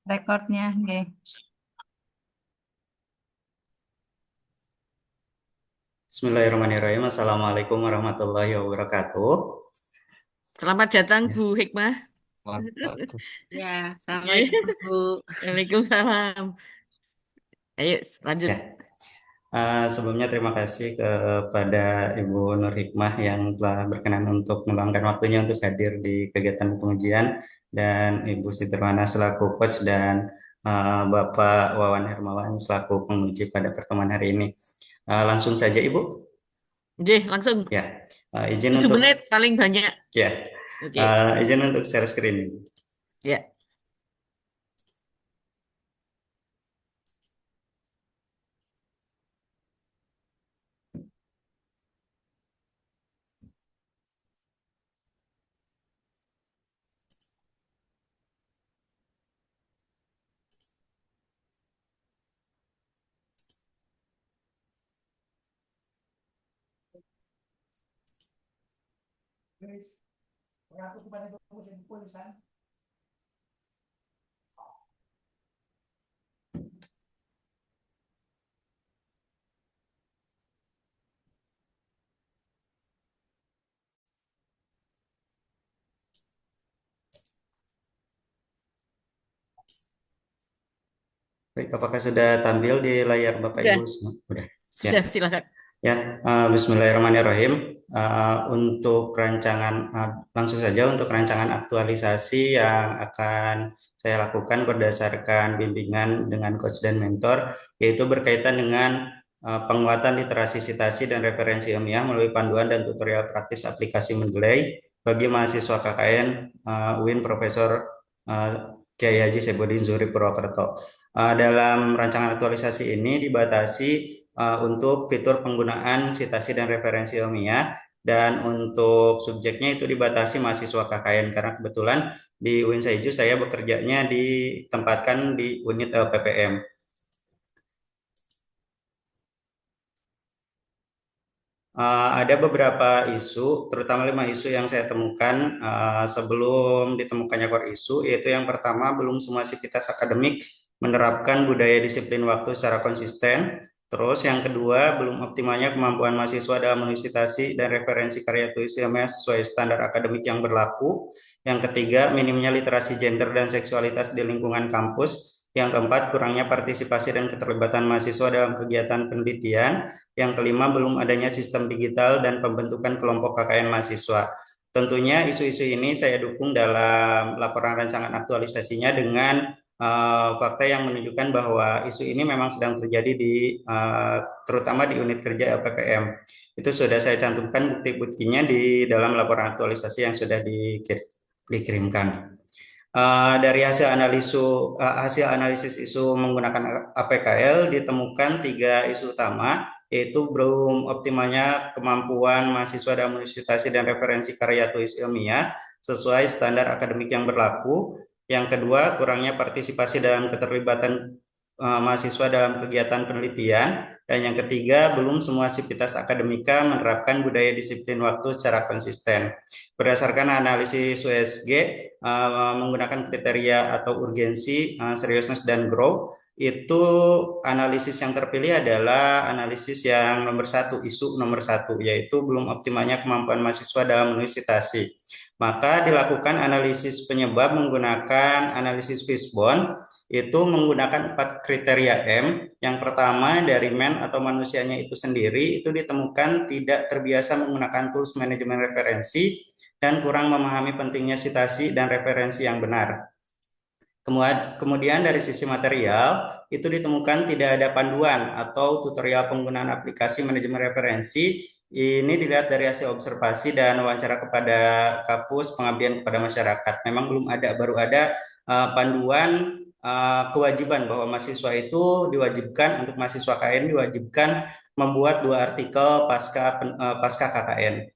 Rekornya, nggih. Bismillahirrahmanirrahim. Assalamualaikum warahmatullahi wabarakatuh. Selamat datang Ya, Bu Hikmah. Wabarakatuh. Ya, Nggih. Assalamualaikum Bu. Waalaikumsalam. Ayo lanjut. ya. Sebelumnya terima kasih kepada Ibu Nur Hikmah yang telah berkenan untuk meluangkan waktunya untuk hadir di kegiatan pengujian, dan Ibu Siti Rohana selaku coach, dan Bapak Wawan Hermawan selaku penguji pada pertemuan hari ini. Langsung saja Ibu. Nggih, langsung. Ya, izin 7 menit untuk paling banyak. ya, Oke. izin untuk share screen. Ya. Baik, apakah sudah tampil di layar Bapak Sudah, Ibu semua? Sudah. Ya. sudah silakan. Ya, Bismillahirrahmanirrahim. Untuk rancangan, langsung saja untuk rancangan aktualisasi yang akan saya lakukan berdasarkan bimbingan dengan coach dan mentor, yaitu berkaitan dengan penguatan literasi citasi dan referensi ilmiah melalui panduan dan tutorial praktis aplikasi Mendeley bagi mahasiswa KKN UIN Profesor Kiai Haji Saipudin Zuhri Purwokerto. Dalam rancangan aktualisasi ini dibatasi untuk fitur penggunaan citasi dan referensi ilmiah, dan untuk subjeknya itu dibatasi mahasiswa KKN karena kebetulan di UIN Saiju saya bekerjanya ditempatkan di unit LPPM. Ada beberapa isu, terutama 5 isu yang saya temukan sebelum ditemukannya core isu, yaitu yang pertama, belum semua sivitas akademik menerapkan budaya disiplin waktu secara konsisten. Terus yang kedua, belum optimalnya kemampuan mahasiswa dalam menulis citasi dan referensi karya tulis ilmiah sesuai standar akademik yang berlaku. Yang ketiga, minimnya literasi gender dan seksualitas di lingkungan kampus. Yang keempat, kurangnya partisipasi dan keterlibatan mahasiswa dalam kegiatan penelitian. Yang kelima, belum adanya sistem digital dan pembentukan kelompok KKN mahasiswa. Tentunya isu-isu ini saya dukung dalam laporan rancangan aktualisasinya dengan fakta yang menunjukkan bahwa isu ini memang sedang terjadi terutama di unit kerja LPPM. Itu sudah saya cantumkan bukti-buktinya di dalam laporan aktualisasi yang sudah dikirimkan. Dari hasil analisis isu menggunakan APKL ditemukan 3 isu utama, yaitu belum optimalnya kemampuan mahasiswa dalam menulis citasi dan referensi karya tulis ilmiah sesuai standar akademik yang berlaku. Yang kedua, kurangnya partisipasi dalam keterlibatan mahasiswa dalam kegiatan penelitian. Dan yang ketiga, belum semua sivitas akademika menerapkan budaya disiplin waktu secara konsisten. Berdasarkan analisis USG menggunakan kriteria atau urgensi, seriousness, dan growth, itu analisis yang terpilih adalah analisis yang nomor 1, isu nomor 1, yaitu belum optimalnya kemampuan mahasiswa dalam menulis citasi. Maka dilakukan analisis penyebab menggunakan analisis Fishbone, itu menggunakan 4 kriteria M. Yang pertama, dari man atau manusianya itu sendiri, itu ditemukan tidak terbiasa menggunakan tools manajemen referensi dan kurang memahami pentingnya citasi dan referensi yang benar. Kemudian dari sisi material, itu ditemukan tidak ada panduan atau tutorial penggunaan aplikasi manajemen referensi. Ini dilihat dari hasil observasi dan wawancara kepada kampus, pengabdian kepada masyarakat. Memang belum ada, baru ada panduan kewajiban bahwa mahasiswa itu diwajibkan, untuk mahasiswa KN diwajibkan membuat 2 artikel pasca KKN.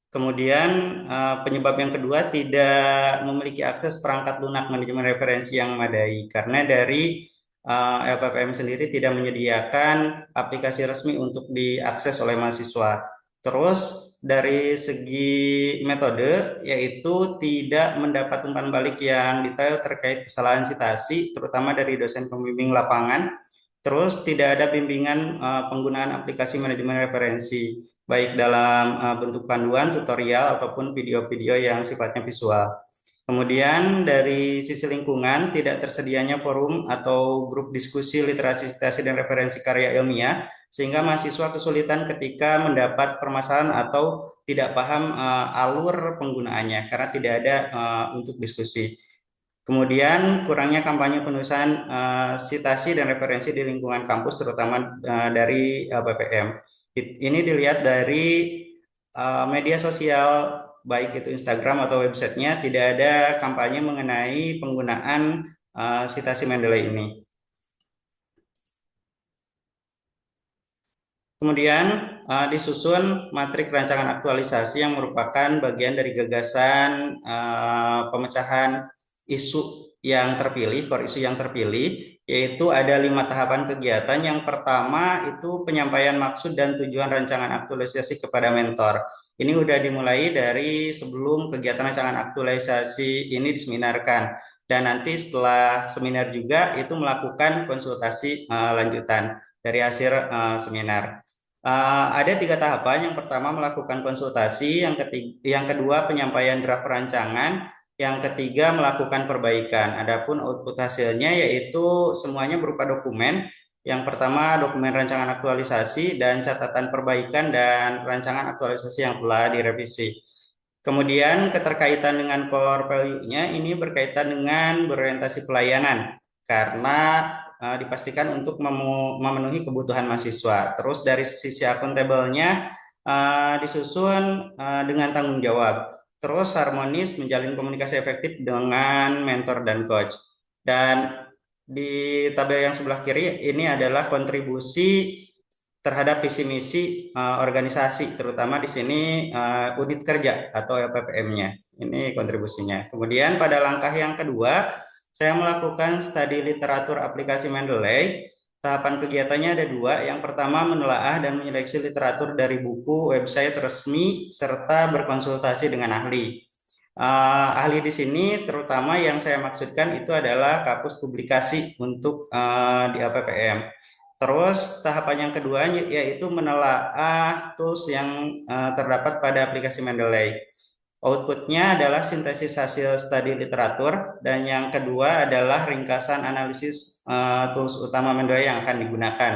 Kemudian penyebab yang kedua, tidak memiliki akses perangkat lunak manajemen referensi yang memadai, karena dari LPPM sendiri tidak menyediakan aplikasi resmi untuk diakses oleh mahasiswa. Terus dari segi metode, yaitu tidak mendapat umpan balik yang detail terkait kesalahan sitasi, terutama dari dosen pembimbing lapangan. Terus tidak ada bimbingan penggunaan aplikasi manajemen referensi, baik dalam bentuk panduan, tutorial, ataupun video-video yang sifatnya visual. Kemudian dari sisi lingkungan, tidak tersedianya forum atau grup diskusi literasi citasi dan referensi karya ilmiah, sehingga mahasiswa kesulitan ketika mendapat permasalahan atau tidak paham alur penggunaannya, karena tidak ada untuk diskusi. Kemudian kurangnya kampanye penulisan sitasi dan referensi di lingkungan kampus, terutama dari BPM. Ini dilihat dari media sosial, baik itu Instagram atau websitenya, tidak ada kampanye mengenai penggunaan sitasi Mendeley ini. Kemudian disusun matrik rancangan aktualisasi yang merupakan bagian dari gagasan pemecahan isu yang terpilih, core isu yang terpilih, yaitu ada 5 tahapan kegiatan. Yang pertama itu penyampaian maksud dan tujuan rancangan aktualisasi kepada mentor. Ini udah dimulai dari sebelum kegiatan rancangan aktualisasi ini diseminarkan. Dan nanti setelah seminar juga itu melakukan konsultasi lanjutan dari hasil seminar. Ada 3 tahapan. Yang pertama melakukan konsultasi, yang kedua penyampaian draft rancangan, yang ketiga melakukan perbaikan. Adapun output hasilnya yaitu semuanya berupa dokumen. Yang pertama dokumen rancangan aktualisasi dan catatan perbaikan dan rancangan aktualisasi yang telah direvisi. Kemudian keterkaitan dengan core value-nya ini berkaitan dengan berorientasi pelayanan karena dipastikan untuk memenuhi kebutuhan mahasiswa. Terus dari sisi akuntabelnya disusun dengan tanggung jawab. Terus harmonis menjalin komunikasi efektif dengan mentor dan coach. Dan di tabel yang sebelah kiri ini adalah kontribusi terhadap visi misi organisasi, terutama di sini unit kerja atau LPPM-nya. Ini kontribusinya. Kemudian pada langkah yang kedua, saya melakukan studi literatur aplikasi Mendeley. Tahapan kegiatannya ada 2. Yang pertama menelaah dan menyeleksi literatur dari buku, website resmi, serta berkonsultasi dengan ahli. Ahli di sini terutama yang saya maksudkan itu adalah kapus publikasi untuk di LPPM. Terus tahapan yang kedua yaitu menelaah tools yang terdapat pada aplikasi Mendeley. Outputnya adalah sintesis hasil studi literatur, dan yang kedua adalah ringkasan analisis tools utama Mendeley yang akan digunakan.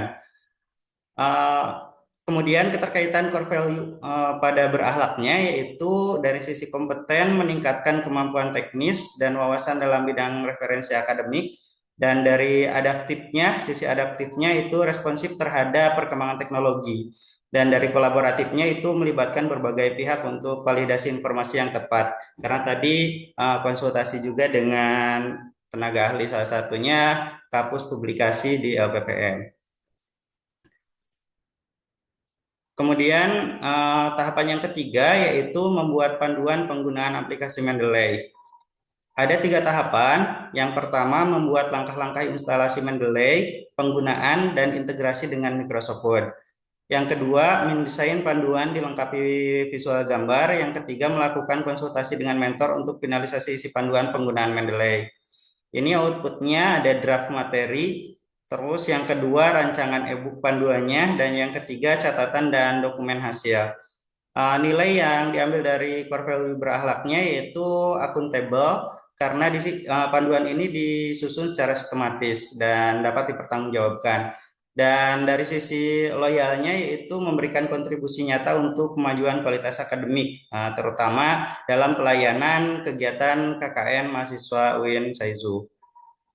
Kemudian keterkaitan core value pada berakhlaknya yaitu dari sisi kompeten meningkatkan kemampuan teknis dan wawasan dalam bidang referensi akademik. Dan dari adaptifnya, sisi adaptifnya itu responsif terhadap perkembangan teknologi. Dan dari kolaboratifnya itu melibatkan berbagai pihak untuk validasi informasi yang tepat. Karena tadi konsultasi juga dengan tenaga ahli, salah satunya kapus publikasi di LPPM. Kemudian tahapan yang ketiga yaitu membuat panduan penggunaan aplikasi Mendeley. Ada 3 tahapan. Yang pertama membuat langkah-langkah instalasi Mendeley, penggunaan dan integrasi dengan Microsoft Word. Yang kedua mendesain panduan dilengkapi visual gambar. Yang ketiga melakukan konsultasi dengan mentor untuk finalisasi isi panduan penggunaan Mendeley. Ini outputnya ada draft materi. Terus yang kedua rancangan e-book panduannya, dan yang ketiga catatan dan dokumen hasil. Nilai yang diambil dari core value berakhlaknya yaitu akuntabel karena panduan ini disusun secara sistematis dan dapat dipertanggungjawabkan. Dan dari sisi loyalnya yaitu memberikan kontribusi nyata untuk kemajuan kualitas akademik, terutama dalam pelayanan kegiatan KKN mahasiswa UIN Saizu.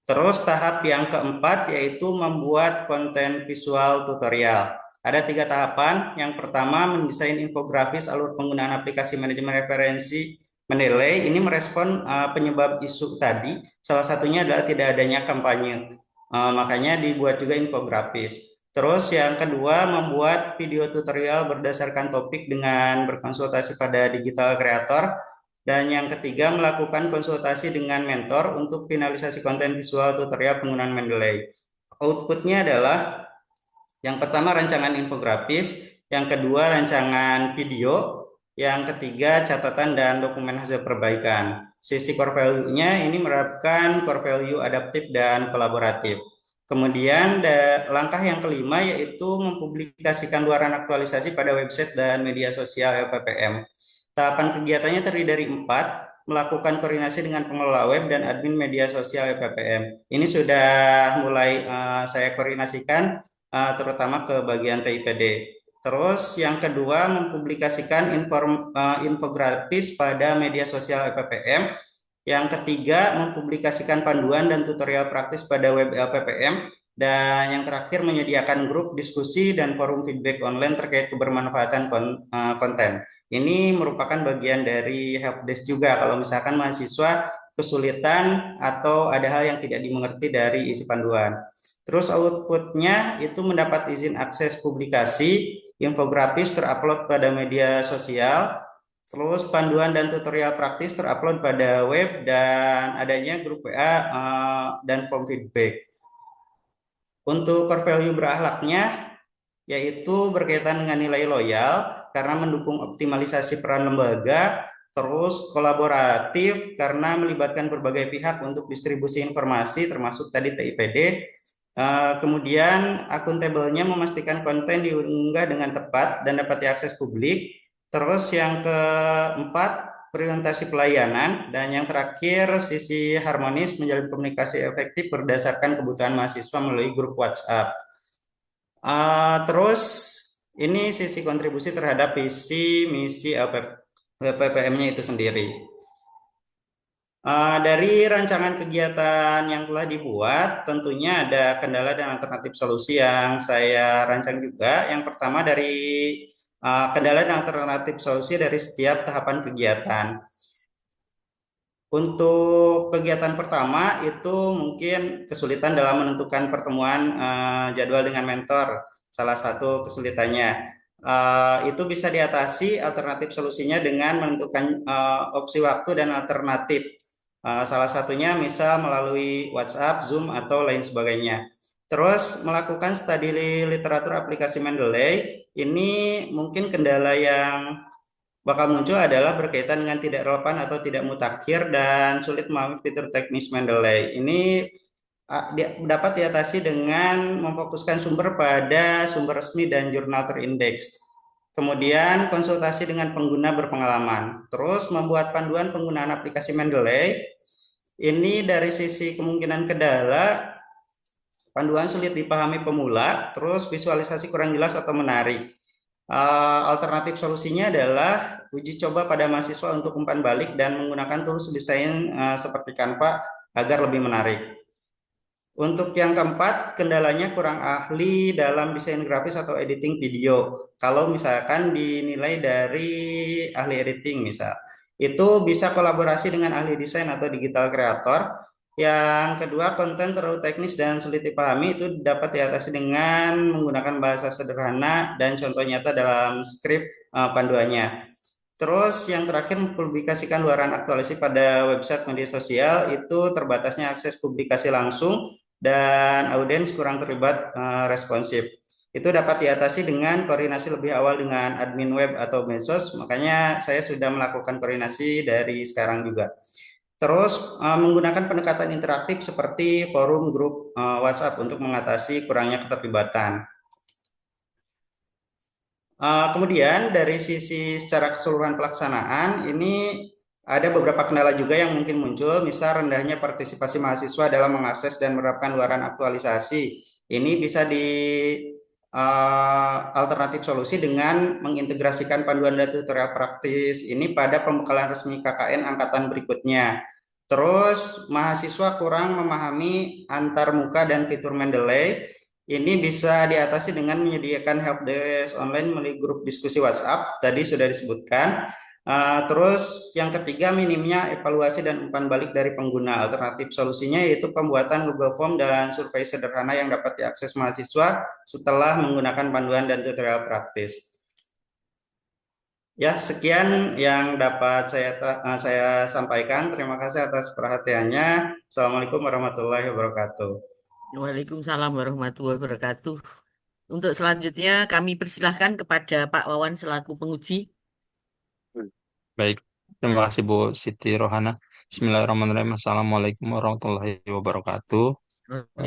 Terus tahap yang keempat yaitu membuat konten visual tutorial. Ada 3 tahapan. Yang pertama mendesain infografis alur penggunaan aplikasi manajemen referensi Mendeley. Ini merespon penyebab isu tadi. Salah satunya adalah tidak adanya kampanye. Makanya dibuat juga infografis. Terus yang kedua membuat video tutorial berdasarkan topik dengan berkonsultasi pada digital creator. Dan yang ketiga, melakukan konsultasi dengan mentor untuk finalisasi konten visual tutorial penggunaan Mendeley. Outputnya adalah yang pertama rancangan infografis, yang kedua rancangan video, yang ketiga catatan dan dokumen hasil perbaikan. Sisi core value-nya ini menerapkan core value adaptif dan kolaboratif. Kemudian langkah yang kelima yaitu mempublikasikan luaran aktualisasi pada website dan media sosial LPPM. Tahapan kegiatannya terdiri dari empat, melakukan koordinasi dengan pengelola web dan admin media sosial LPPM. Ini sudah mulai saya koordinasikan terutama ke bagian TIPD. Terus yang kedua mempublikasikan infografis pada media sosial LPPM. Yang ketiga mempublikasikan panduan dan tutorial praktis pada web LPPM. Dan yang terakhir menyediakan grup diskusi dan forum feedback online terkait kebermanfaatan konten. Ini merupakan bagian dari helpdesk juga kalau misalkan mahasiswa kesulitan atau ada hal yang tidak dimengerti dari isi panduan. Terus outputnya itu mendapat izin akses publikasi, infografis terupload pada media sosial, terus panduan dan tutorial praktis terupload pada web, dan adanya grup WA dan form feedback. Untuk core value berakhlaknya, yaitu berkaitan dengan nilai loyal karena mendukung optimalisasi peran lembaga, terus kolaboratif karena melibatkan berbagai pihak untuk distribusi informasi termasuk tadi TIPD. Kemudian akuntabelnya memastikan konten diunggah dengan tepat dan dapat diakses publik. Terus yang keempat, orientasi pelayanan, dan yang terakhir sisi harmonis menjalin komunikasi efektif berdasarkan kebutuhan mahasiswa melalui grup WhatsApp. Terus ini sisi kontribusi terhadap visi misi LPPM-nya itu sendiri. Dari rancangan kegiatan yang telah dibuat, tentunya ada kendala dan alternatif solusi yang saya rancang juga. Yang pertama dari kendala dan alternatif solusi dari setiap tahapan kegiatan. Untuk kegiatan pertama itu mungkin kesulitan dalam menentukan pertemuan jadwal dengan mentor. Salah satu kesulitannya itu bisa diatasi alternatif solusinya dengan menentukan opsi waktu dan alternatif. Salah satunya misal melalui WhatsApp, Zoom atau lain sebagainya. Terus melakukan studi literatur aplikasi Mendeley, ini mungkin kendala yang bakal muncul adalah berkaitan dengan tidak relevan atau tidak mutakhir dan sulit memahami fitur teknis Mendeley. Ini dapat diatasi dengan memfokuskan sumber pada sumber resmi dan jurnal terindeks. Kemudian konsultasi dengan pengguna berpengalaman. Terus membuat panduan penggunaan aplikasi Mendeley. Ini dari sisi kemungkinan kendala, panduan sulit dipahami pemula, terus visualisasi kurang jelas atau menarik. Alternatif solusinya adalah uji coba pada mahasiswa untuk umpan balik dan menggunakan tools desain seperti Canva agar lebih menarik. Untuk yang keempat, kendalanya kurang ahli dalam desain grafis atau editing video. Kalau misalkan dinilai dari ahli editing misal, itu bisa kolaborasi dengan ahli desain atau digital creator. Yang kedua, konten terlalu teknis dan sulit dipahami itu dapat diatasi dengan menggunakan bahasa sederhana dan contoh nyata dalam skrip panduannya. Terus yang terakhir mempublikasikan luaran aktualisasi pada website media sosial itu terbatasnya akses publikasi langsung dan audiens kurang terlibat responsif. Itu dapat diatasi dengan koordinasi lebih awal dengan admin web atau medsos, makanya saya sudah melakukan koordinasi dari sekarang juga. Terus menggunakan pendekatan interaktif seperti forum grup WhatsApp untuk mengatasi kurangnya keterlibatan. Kemudian dari sisi secara keseluruhan pelaksanaan ini ada beberapa kendala juga yang mungkin muncul, misal rendahnya partisipasi mahasiswa dalam mengakses dan menerapkan luaran aktualisasi. Ini bisa di alternatif solusi dengan mengintegrasikan panduan dan tutorial praktis ini pada pembekalan resmi KKN angkatan berikutnya. Terus mahasiswa kurang memahami antar muka dan fitur Mendeley. Ini bisa diatasi dengan menyediakan helpdesk online melalui grup diskusi WhatsApp, tadi sudah disebutkan. Terus yang ketiga, minimnya evaluasi dan umpan balik dari pengguna. Alternatif solusinya yaitu pembuatan Google Form dan survei sederhana yang dapat diakses mahasiswa setelah menggunakan panduan dan tutorial praktis. Ya, sekian yang dapat saya sampaikan. Terima kasih atas perhatiannya. Assalamualaikum warahmatullahi wabarakatuh. Waalaikumsalam warahmatullahi wabarakatuh. Untuk selanjutnya kami persilahkan kepada Pak Wawan selaku penguji. Hmm. Baik, terima kasih Bu Siti Rohana. Bismillahirrahmanirrahim. Assalamualaikum warahmatullahi wabarakatuh.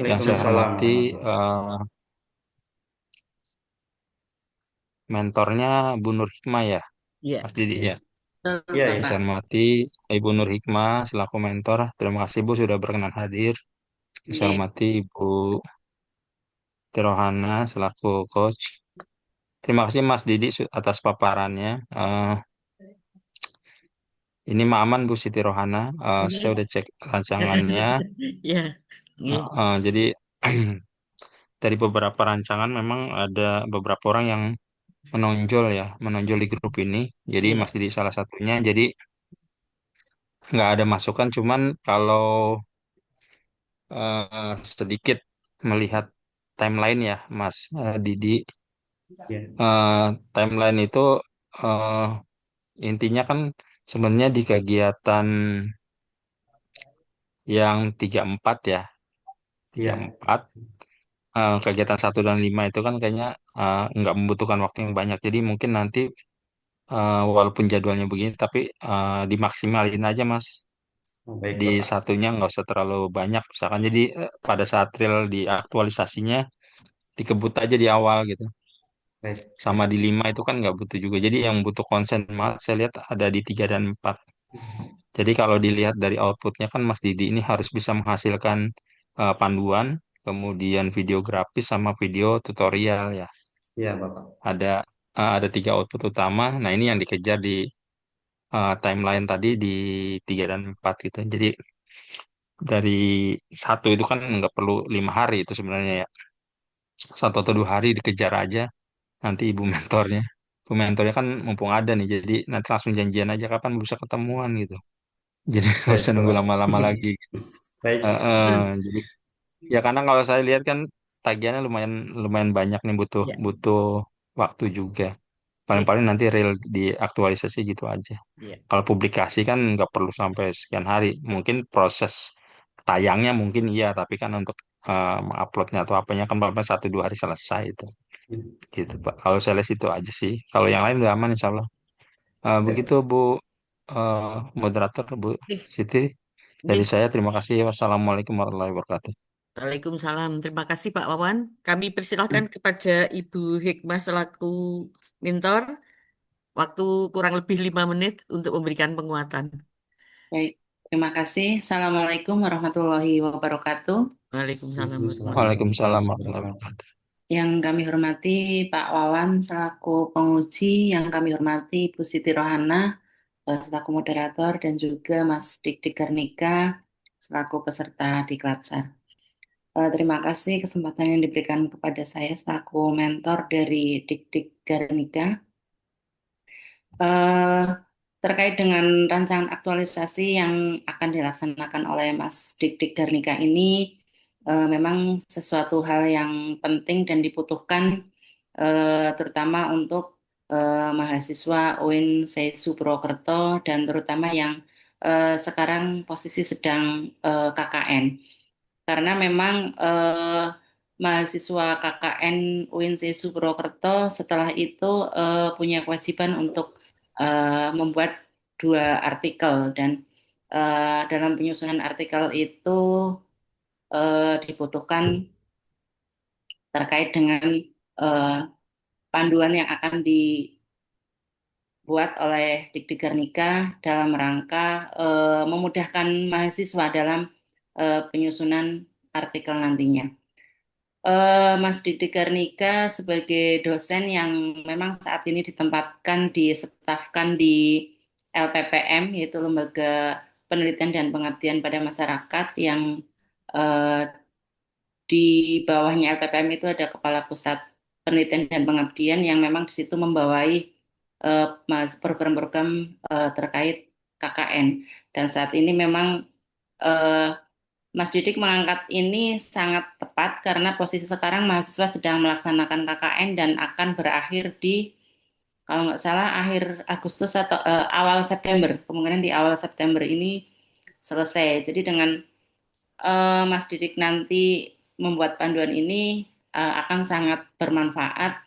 Yang saya Waalaikumsalam hormati warahmatullahi. mentornya Bu Nur Hikmah ya, Ya, Mas Didi Iya, ya. betul iya, Yang iya. saya Bapak. hormati Ibu Nur Hikmah selaku mentor. Terima kasih Bu sudah berkenan hadir. Yang saya Ya, hormati Ibu Tirohana selaku coach. Terima kasih Mas Didi atas paparannya. Ini mah aman Bu Siti Rohana. Saya udah cek rancangannya. ya, Jadi dari beberapa rancangan memang ada beberapa orang yang menonjol di grup ini. Jadi ya, Mas Didi salah satunya. Jadi nggak ada masukan, cuman kalau sedikit melihat timeline ya, Mas Didi. Iya, Eh, Timeline itu eh, intinya kan sebenarnya di kegiatan yang 34 ya, tiga iya, empat kegiatan 1 dan 5 itu kan kayaknya nggak membutuhkan waktu yang banyak. Jadi mungkin nanti walaupun jadwalnya begini, tapi dimaksimalin aja Mas. oh, baik Di Bapak. satunya nggak usah terlalu banyak, misalkan jadi pada saat real di aktualisasinya dikebut aja di awal gitu. Baik, Sama di 5 itu kan nggak butuh juga. Jadi yang butuh konsen banget saya lihat ada di 3 dan 4. Jadi kalau dilihat dari outputnya kan Mas Didi ini harus bisa menghasilkan panduan, kemudian video grafis sama video tutorial ya. iya Bapak. Ada ada 3 output utama. Nah ini yang dikejar di timeline tadi di 3 dan 4 gitu. Jadi dari satu itu kan nggak perlu 5 hari itu sebenarnya ya. 1 atau 2 hari dikejar aja nanti ibu mentornya kan mumpung ada nih, jadi nanti langsung janjian aja kapan bisa ketemuan gitu. Jadi nggak Baik usah nunggu Bapak. lama-lama lagi. Baik. Jadi ya karena kalau saya lihat kan tagihannya lumayan lumayan banyak nih, butuh ya, butuh waktu juga. ya, Paling-paling nanti real diaktualisasi gitu aja. ya, Kalau publikasi kan nggak perlu sampai sekian hari. Mungkin proses tayangnya mungkin iya, tapi kan untuk uploadnya atau apanya kan paling 1 2 hari selesai itu. Gitu Pak. Kalau saya lihat itu aja sih. Kalau yang lain udah aman Insya Allah. Begitu Bu eh, moderator Bu Oke, Siti. Dari oke. saya terima kasih. Wassalamualaikum warahmatullahi wabarakatuh. Waalaikumsalam. Terima kasih Pak Wawan. Kami persilahkan kepada Ibu Hikmah selaku mentor. Waktu kurang lebih 5 menit untuk memberikan penguatan. Baik, terima kasih. Assalamualaikum warahmatullahi wabarakatuh. Waalaikumsalam Waalaikumsalam warahmatullahi Waalaikumsalam warahmatullahi wabarakatuh. warahmatullahi wabarakatuh. wabarakatuh. Yang kami hormati Pak Wawan selaku penguji, yang kami hormati Bu Siti Rohana selaku moderator, dan juga Mas Dik Dik Garnika selaku peserta di Klatsar. Terima kasih kesempatan yang diberikan kepada saya selaku mentor dari Dik Dik Garnika. Eh, Terkait dengan rancangan aktualisasi yang akan dilaksanakan oleh Mas Dik Dik Garnika ini, memang sesuatu hal yang penting dan dibutuhkan, terutama untuk mahasiswa UIN Sesu Purwokerto, dan terutama yang sekarang posisi sedang KKN. Karena memang mahasiswa KKN UIN Sesu Purwokerto setelah itu punya kewajiban untuk membuat 2 artikel, dan dalam penyusunan artikel itu dibutuhkan terkait dengan eh, panduan yang akan dibuat oleh Dikti Garnika dalam rangka memudahkan mahasiswa dalam penyusunan artikel nantinya. Mas Didi Garnika sebagai dosen yang memang saat ini ditempatkan, disetafkan di LPPM, yaitu Lembaga Penelitian dan Pengabdian pada Masyarakat, yang eh, di bawahnya LPPM itu ada Kepala Pusat Penelitian dan Pengabdian yang memang di situ membawahi program-program terkait KKN. Dan saat ini memang eh, Mas Didik mengangkat ini sangat tepat karena posisi sekarang mahasiswa sedang melaksanakan KKN dan akan berakhir di, kalau nggak salah, akhir Agustus atau awal September. Kemungkinan di awal September ini selesai. Jadi dengan Mas Didik nanti membuat panduan ini, akan sangat bermanfaat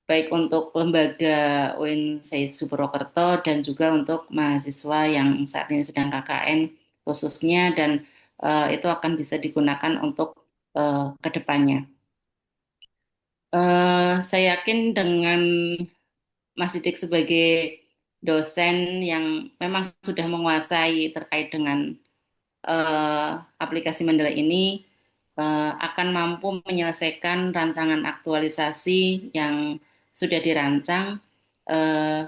baik untuk lembaga UIN Purwokerto dan juga untuk mahasiswa yang saat ini sedang KKN khususnya dan itu akan bisa digunakan untuk ke depannya. Saya yakin dengan Mas Didik sebagai dosen yang memang sudah menguasai terkait dengan aplikasi Mendeley ini akan mampu menyelesaikan rancangan aktualisasi yang sudah dirancang eh,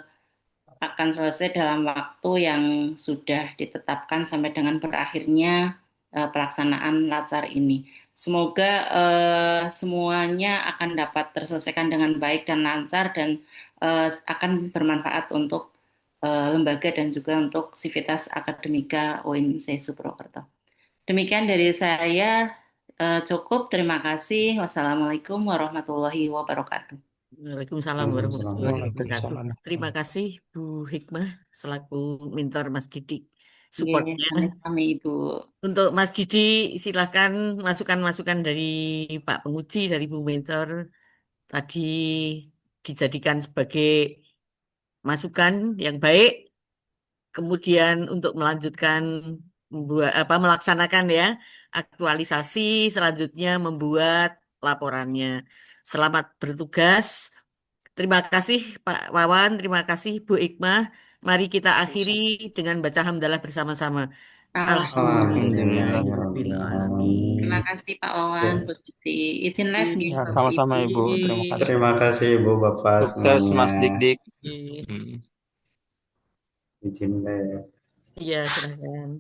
akan selesai dalam waktu yang sudah ditetapkan sampai dengan berakhirnya pelaksanaan LACAR ini. Semoga semuanya akan dapat terselesaikan dengan baik dan lancar dan akan bermanfaat untuk lembaga dan juga untuk sivitas akademika UIN Purwokerto. Demikian dari saya cukup. Terima kasih. Wassalamualaikum warahmatullahi wabarakatuh. Waalaikumsalam Waalaikumsalam warahmatullahi warahmatullahi wabarakatuh. Waalaikumsalam. Terima kasih Bu Hikmah selaku mentor Mas Didik Iya, supportnya. kami Ibu. Untuk Mas Didi, silakan masukan-masukan dari Pak Penguji, dari Bu Mentor tadi dijadikan sebagai masukan yang baik. Kemudian untuk melanjutkan melaksanakan ya aktualisasi, selanjutnya membuat laporannya. Selamat bertugas. Terima kasih Pak Wawan, terima kasih Bu Ikmah. Mari kita akhiri dengan baca hamdalah bersama-sama. Alhamdulillah ya Alhamdulillahirabbil rabbil Terima alamin. kasih Pak Ya, Wawan, Bu Siti. Izin live nih. Ya, Bapak sama-sama Ibu. Terima kasih. izin. terima kasih Ibu Bapak Sukses semuanya. Mas Dik-Dik. Iya, Hmm. Izin deh. iya, silahkan.